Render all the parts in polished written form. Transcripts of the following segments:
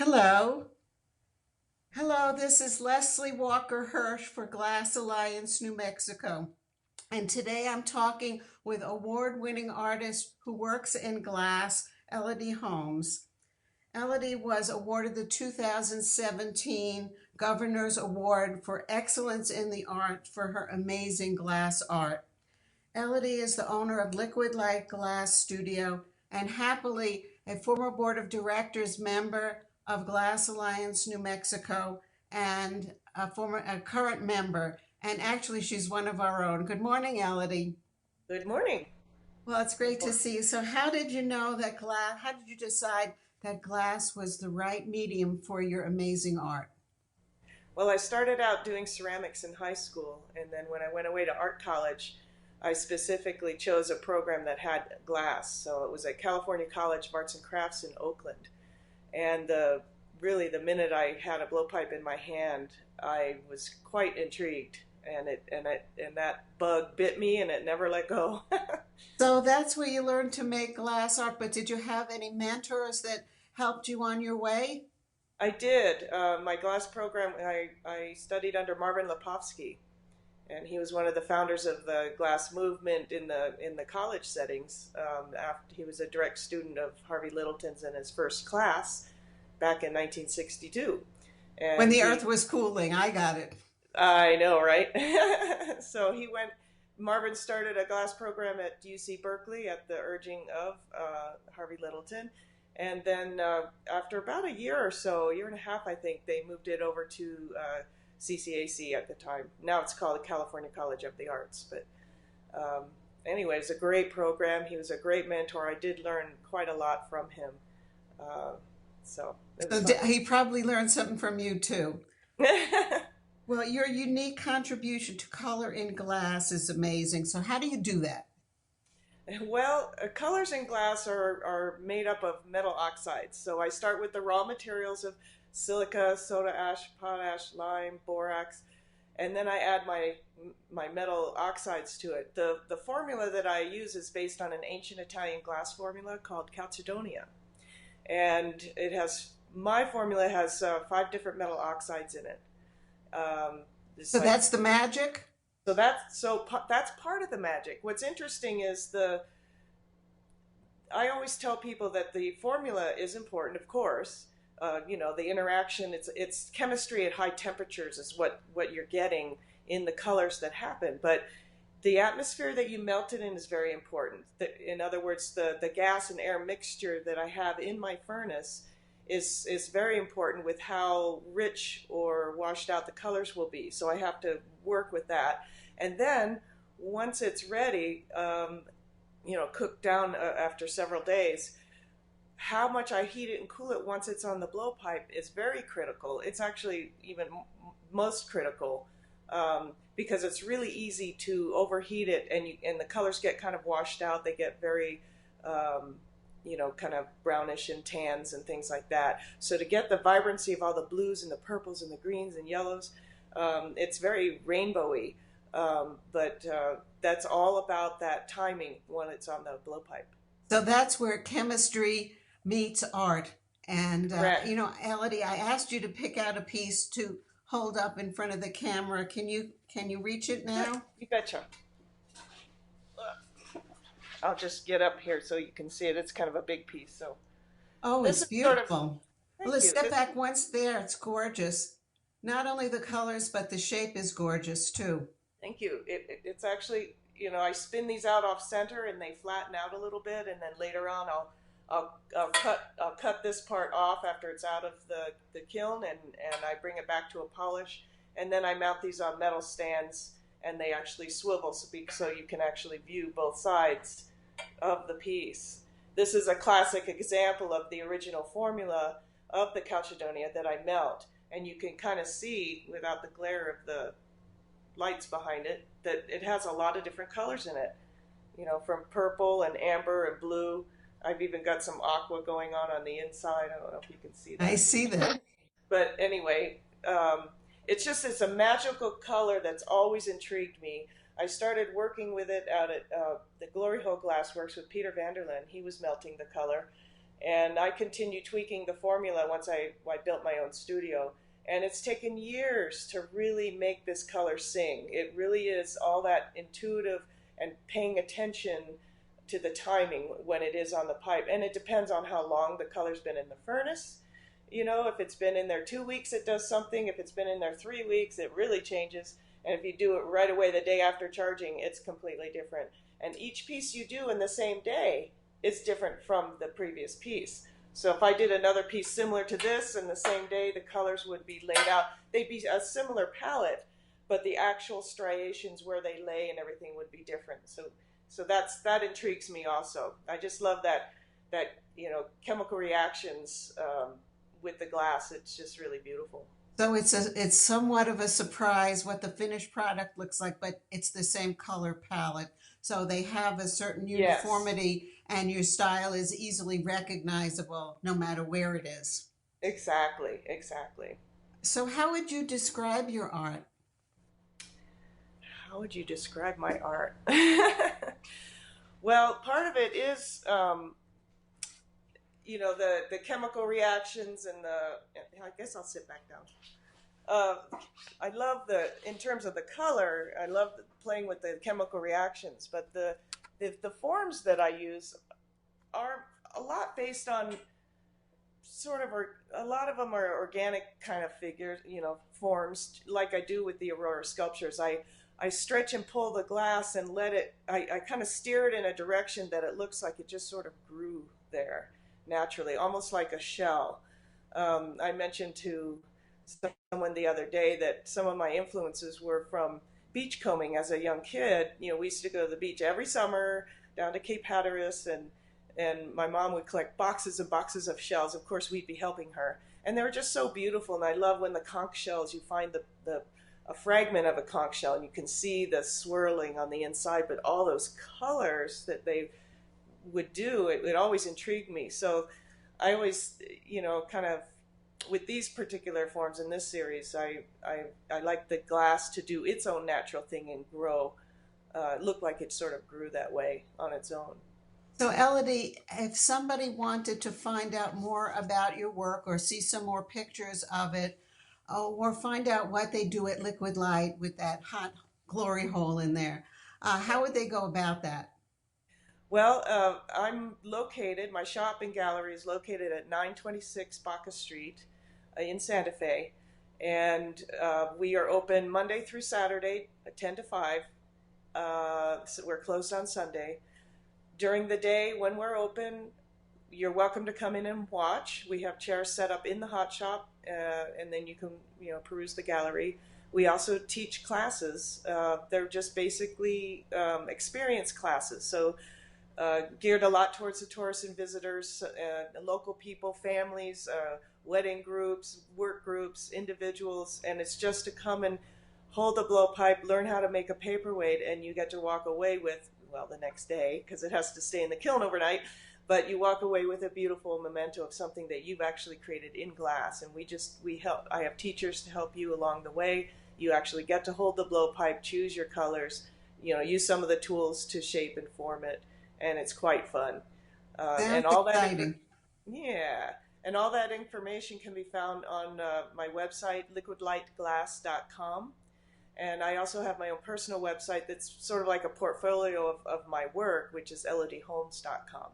Hello. Hello, this is Leslie Walker Hirsch for Glass Alliance New Mexico. And today I'm talking with award winning artist who works in glass, Elodie Holmes. Elodie was awarded the 2017 Governor's Award for Excellence in the Art for her amazing glass art. Elodie is the owner of Liquid Light Glass Studio and happily a former board of directors member of Glass Alliance New Mexico and a current member. And actually, she's one of our own. Good morning, Elodie. Good morning. Well, it's great to see you. So, how did you know that glass? How did you decide that glass was the right medium for your amazing art? Well, I started out doing ceramics in high school, and then when I went away to art college, I specifically chose a program that had glass. So it was at California College of Arts and Crafts in Oakland. And really, the minute I had a blowpipe in my hand, I was quite intrigued, and that bug bit me, and it never let go. So that's where you learned to make glass art. But did you have any mentors that helped you on your way? I did. My glass program, I studied under Marvin Lepofsky, and he was one of the founders of the glass movement in the college settings. After he was a direct student of Harvey Littleton's in his first class back in 1962, When and the earth he, was cooling, I got it. I know, right? So he went. Marvin started a glass program at UC Berkeley at the urging of Harvey Littleton, and then after about a year or so, a year and a half, I think, they moved it over to CCAC at the time. Now it's called the California College of the Arts. But anyway, it's a great program. He was a great mentor. I did learn quite a lot from him. Uh, so it was So fun. he probably learned something from you too. Well, your unique contribution to color in glass is amazing. So how do you do that? Well, colors in glass are made up of metal oxides. So I start with the raw materials of silica, soda ash, potash, lime, borax, and then I add my metal oxides to it. The formula that I use is based on an ancient Italian glass formula called Calcedonia, and it has my formula has five different metal oxides in it. It's So like that's the magic. that's part of the magic. What's interesting is the I always tell people that the formula is important, of course. The interaction, it's chemistry at high temperatures is what you're getting in the colors that happen. But the atmosphere that you melt it in is very important. In other words, the gas and air mixture that I have in my furnace is very important with how rich or washed out the colors will be. So I have to work with that. And then once it's ready, cooked down after several days, how much I heat it and cool it once it's on the blowpipe is very critical. It's actually even most critical because it's really easy to overheat it, and the colors get kind of washed out. They get very kind of brownish and tans and things like that. So to get the vibrancy of all the blues and the purples and the greens and yellows, it's very rainbowy. But that's all about that timing when it's on the blowpipe. So that's where chemistry meets art. And Correct. Elodie, I asked you to pick out a piece to hold up in front of the camera. Can you reach it Sure. now? You betcha. I'll just get up here so you can see it. It's kind of a big piece. So Oh, this it's is sort of, beautiful. Well, thank let's you. step back once there. It's gorgeous. Not only the colors, but the shape is gorgeous too. Thank you. It's actually, I spin these out off center and they flatten out a little bit, and then later on I'll cut this part off after it's out of the kiln, and I bring it back to a polish, and then I mount these on metal stands, and they actually swivel so you can actually view both sides of the piece. This is a classic example of the original formula of the Calcedonia that I melt, and you can kind of see without the glare of the lights behind it that it has a lot of different colors in it. From purple and amber and blue. I've even got some aqua going on the inside. I don't know if you can see I that. see that. But anyway, it's a magical color that's always intrigued me. I started working with it out at the Glory Hole Glassworks with Peter Vanderlyn. He was melting the color, And I continued tweaking the formula once I built my own studio. And it's taken years to really make this color sing. It really is all that intuitive and paying attention to the timing when it is on the pipe. And it depends on how long the color's been in the furnace. You know, if it's been in there 2 weeks, it does something. If it's been in there 3 weeks, it really changes. And if you do it right away the day after charging, it's completely different. And each piece you do in the same day is different from the previous piece. So if I did another piece similar to this in the same day, the colors would be laid out. They'd be a similar palette, but the actual striations where they lay and everything would be different. So that intrigues me also. I just love that chemical reactions with the glass. It's just really beautiful. So it's somewhat of a surprise what the finished product looks like, but it's the same color palette. So they have a certain Yes, uniformity and your style is easily recognizable no matter where it is. exactly, exactly. So how would you describe your art? How would you describe my art? Well, part of it is, the chemical reactions and I guess I'll sit back down. Uh, I love in terms of the color, I love playing with the chemical reactions, but the forms that I use are a lot based on sort of, a lot of them are organic kind of figures, forms, like I do with the Aurora sculptures. I stretch and pull the glass and I kind of steer it in a direction that it looks like it just sort of grew there naturally, almost like a shell. I mentioned to someone the other day that some of my influences were from beachcombing as a young kid. We used to go to the beach every summer down to Cape Hatteras, and my mom would collect boxes and boxes of shells. Of course, we'd be helping her, and they were just so beautiful. And I love when the conch shells, you find the a fragment of a conch shell, and you can see the swirling on the inside, but all those colors that they would do, it always intrigued me. So I always, kind of with these particular forms in this series, I like the glass to do its own natural thing and grow, look like it sort of grew that way on its own. So Elodie, if somebody wanted to find out more about your work or see some more pictures of it, or find out what they do at Liquid Light with that hot glory hole in there, how would they go about that? Well, my shop and gallery is located at 926 Baca Street in Santa Fe. And we are open Monday through Saturday, 10 to 5. So we're closed on Sunday. During the day when we're open, you're welcome to come in and watch. We have chairs set up in the hot shop, and then you can, peruse the gallery. We also teach classes. They're just basically experience classes. So geared a lot towards the tourists and visitors, local people, families, wedding groups, work groups, individuals, and it's just to come and hold the blowpipe, learn how to make a paperweight, and you get to walk away with, well, the next day, because it has to stay in the kiln overnight, but you walk away with a beautiful memento of something that you've actually created in glass. And we help. I have teachers to help you along the way. You actually get to hold the blowpipe, choose your colors, use some of the tools to shape and form it, and it's quite fun. And Sounds all that, exciting. yeah, and all that information can be found on my website, liquidlightglass.com. And I also have my own personal website that's sort of like a portfolio of my work, which is elodieholmes.com.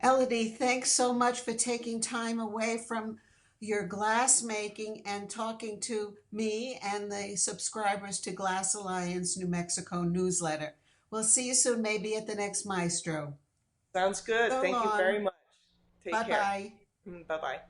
Elodie, thanks so much for taking time away from your glass making and talking to me and the subscribers to Glass Alliance New Mexico newsletter. We'll see you soon, maybe at the next Maestro. Sounds good. So Thank you very long. much. Take Bye care. bye. Bye bye.